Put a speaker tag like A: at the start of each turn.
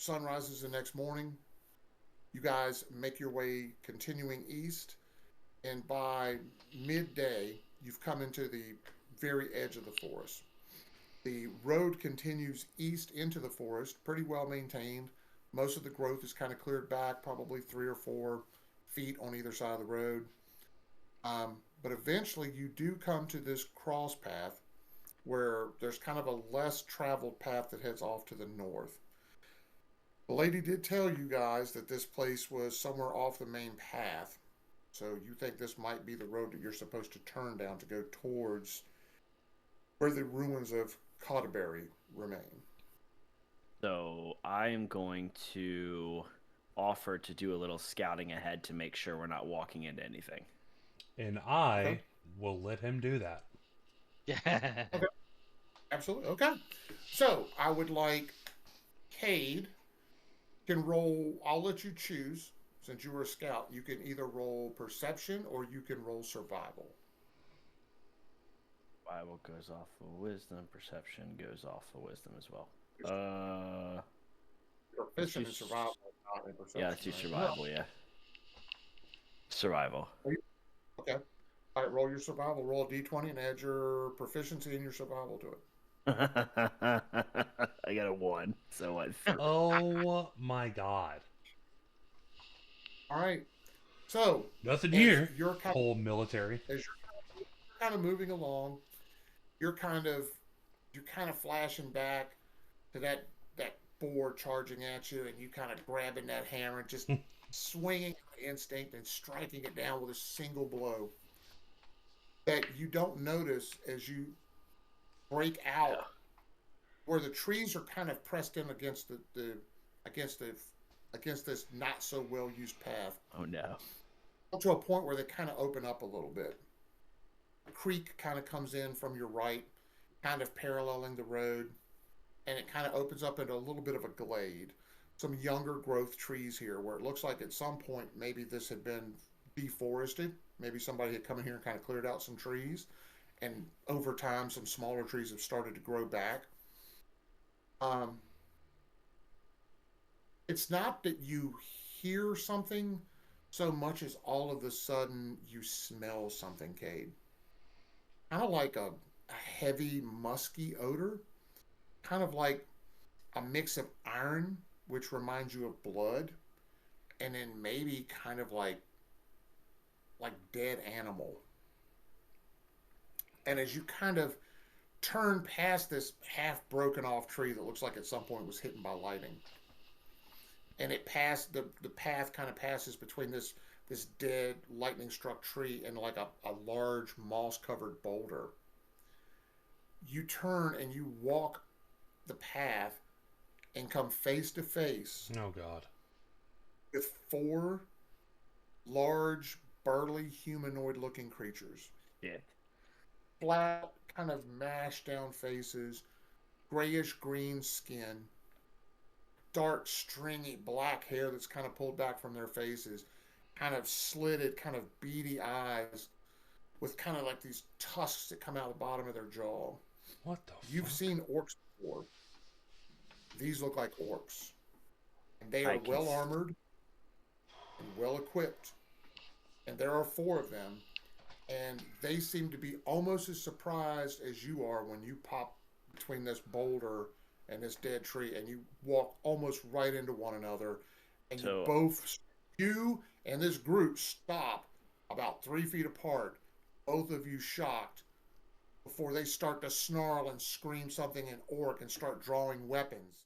A: sun rises the next morning. You guys make your way continuing east, and by midday, you've come into the very edge of the forest. The road continues east into the forest, pretty well maintained. Most of the growth is kind of cleared back, probably 3 or 4 feet on either side of the road. But eventually, you do come to this cross path where there's kind of a less traveled path that heads off to the north. The lady did tell you guys that this place was somewhere off the main path, so you think this might be the road that you're supposed to turn down to go towards where the ruins of Cotterberry remain.
B: So I am going to offer to do a little scouting ahead to make sure we're not walking into anything.
C: And
A: Okay.
C: I will let him do that.
D: Yeah.
A: Okay. Absolutely. Okay. So I would like Cade can roll. I'll let you choose. Since you were a scout, you can either roll perception or you can roll survival.
B: Survival goes off of wisdom. Perception goes off of wisdom as well.
A: Proficient in survival, not in perception.
B: Yeah, let's do
A: right?
B: survival. Yeah, survival.
A: Okay. All right, roll your survival. Roll a d20 and add your proficiency and your survival to it.
B: I got a 1. So what?
C: Oh my god.
A: All right. So
C: Nothing
A: as
C: here.
A: you're kind
C: Whole military.
A: as you're kind of moving along, you're kind of flashing back to that boar charging at you, and you kind of grabbing that hammer and just swinging instinct and striking it down with a single blow that you don't notice as you break out where the trees are kind of pressed in against the against the against this not so well used path
B: Oh no.
A: to a point where they kind of open up a little bit. A creek kind of comes in from your right, kind of paralleling the road, and it kind of opens up into a little bit of a glade. Some younger growth trees here where it looks like at some point maybe this had been deforested. Maybe somebody had come in here and kind of cleared out some trees, and over time some smaller trees have started to grow back. Um, it's not that you hear something so much as all of a sudden you smell something, Cade. Kind of like a heavy, musky odor, kind of like a mix of iron, which reminds you of blood, and then maybe kind of like dead animal. And as you kind of turn past this half broken off tree that looks like at some point was hit by lightning, and it passed the path kind of passes between this dead lightning struck tree and like a large moss covered boulder. You turn and you walk the path and come face to face
C: Oh god.
A: with 4 large, burly, humanoid looking creatures.
B: Yeah.
A: Flat, kind of mashed down faces, grayish green skin, dark, stringy black hair that's kind of pulled back from their faces, kind of slitted, kind of beady eyes with kind of like these tusks that come out the bottom of their jaw.
C: What the
A: You've
C: fuck?
A: seen orcs before. These look like orcs. And they
B: I
A: are
B: can
A: well armored and well equipped. And there are 4 of them. And they seem to be almost as surprised as you are when you pop between this boulder and this dead tree and you walk almost right into one another. And
B: So-
A: you and this group stop about 3 feet apart, both of you shocked, before they start to snarl and scream something in orc and start drawing weapons.